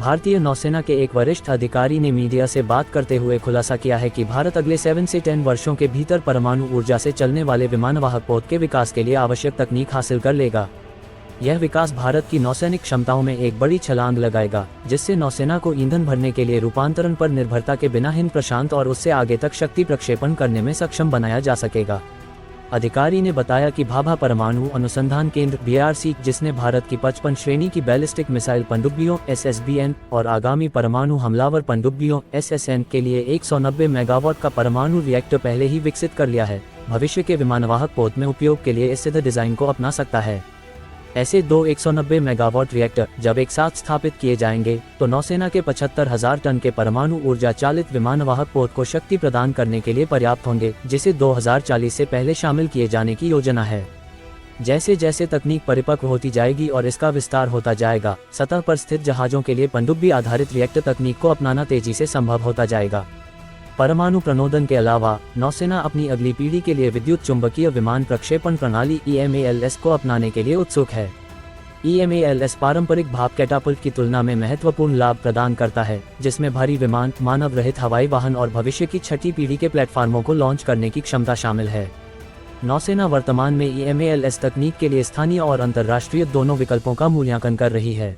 भारतीय नौसेना के एक वरिष्ठ अधिकारी ने मीडिया से बात करते हुए खुलासा किया है कि भारत अगले 7 से 10 वर्षों के भीतर परमाणु ऊर्जा से चलने वाले विमानवाहक पोत के विकास के लिए आवश्यक तकनीक हासिल कर लेगा। यह विकास भारत की नौसैनिक क्षमताओं में एक बड़ी छलांग लगाएगा, जिससे नौसेना को ईंधन भरने के लिए रूपांतरण पर निर्भरता के बिना हिंद प्रशांत और उससे आगे तक शक्ति प्रक्षेपण करने में सक्षम बनाया जा सकेगा। अधिकारी ने बताया कि भाभा परमाणु अनुसंधान केंद्र BRC, जिसने भारत की 55 श्रेणी की बैलिस्टिक मिसाइल पनडुब्बियों SSBN और आगामी परमाणु हमलावर पनडुब्बियों SSN के लिए 190 मेगावाट का परमाणु रिएक्टर पहले ही विकसित कर लिया है, भविष्य के विमानवाहक पोत में उपयोग के लिए इस सिद्ध डिजाइन को अपना सकता है। ऐसे दो 190 मेगावाट रिएक्टर जब एक साथ स्थापित किए जाएंगे तो नौसेना के 75,000 टन के परमाणु ऊर्जा चालित विमानवाहक पोत को शक्ति प्रदान करने के लिए पर्याप्त होंगे, जिसे 2040 से पहले शामिल किए जाने की योजना है। जैसे जैसे तकनीक परिपक्व होती जाएगी और इसका विस्तार होता जाएगा, सतह पर स्थित जहाजों के लिए पनडुब्बी आधारित रिएक्टर तकनीक को अपनाना तेजी से संभव होता जाएगा। परमाणु प्रणोदन के अलावा नौसेना अपनी अगली पीढ़ी के लिए विद्युत चुंबकीय विमान प्रक्षेपण प्रणाली EMALS को अपनाने के लिए उत्सुक है। EMALS पारंपरिक भाप कैटापल्ट की तुलना में महत्वपूर्ण लाभ प्रदान करता है, जिसमें भारी विमान, मानव रहित हवाई वाहन और भविष्य की छठी पीढ़ी के प्लेटफार्मों को लॉन्च करने की क्षमता शामिल है। नौसेना वर्तमान में EMALS तकनीक के लिए स्थानीय और अंतर्राष्ट्रीय दोनों विकल्पों का मूल्यांकन कर रही है।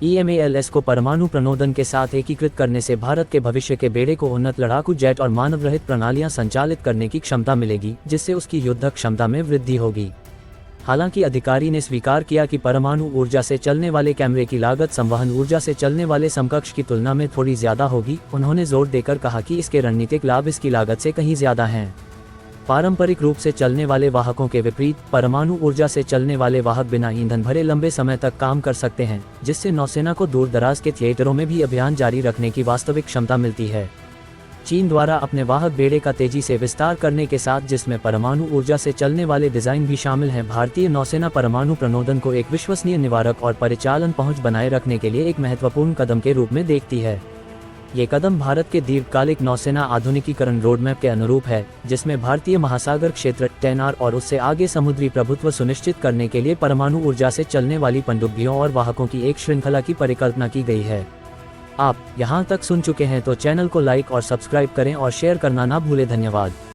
EMALS को परमाणु प्रणोदन के साथ एकीकृत करने से भारत के भविष्य के बेड़े को उन्नत लड़ाकू जेट और मानव रहित प्रणालियां संचालित करने की क्षमता मिलेगी, जिससे उसकी युद्धक क्षमता में वृद्धि होगी। हालांकि अधिकारी ने स्वीकार किया कि परमाणु ऊर्जा से चलने वाले कैमरे की लागत संवहन ऊर्जा से चलने वाले समकक्ष की तुलना में थोड़ी ज्यादा होगी। उन्होंने जोर देकर कहा कि इसके रणनीतिक लाभ इसकी लागत से कहीं ज्यादा हैं। पारंपरिक रूप से चलने वाले वाहकों के विपरीत परमाणु ऊर्जा से चलने वाले वाहक बिना ईंधन भरे लंबे समय तक काम कर सकते हैं, जिससे नौसेना को दूर दराज के थिएटरों में भी अभियान जारी रखने की वास्तविक क्षमता मिलती है। चीन द्वारा अपने वाहक बेड़े का तेजी से विस्तार करने के साथ, जिसमें परमाणु ऊर्जा से चलने वाले डिजाइन भी शामिल हैं, भारतीय नौसेना परमाणु प्रणोदन को एक विश्वसनीय निवारक और परिचालन पहुंच बनाए रखने के लिए एक महत्वपूर्ण कदम के रूप में देखती है। ये कदम भारत के दीर्घकालिक नौसेना आधुनिकीकरण रोडमैप के अनुरूप है, जिसमें भारतीय महासागर क्षेत्र TENAR और उससे आगे समुद्री प्रभुत्व सुनिश्चित करने के लिए परमाणु ऊर्जा से चलने वाली पनडुब्बियों और वाहकों की एक श्रृंखला की परिकल्पना की गई है। आप यहाँ तक सुन चुके हैं तो चैनल को लाइक और सब्सक्राइब करें और शेयर करना ना भूलें। धन्यवाद।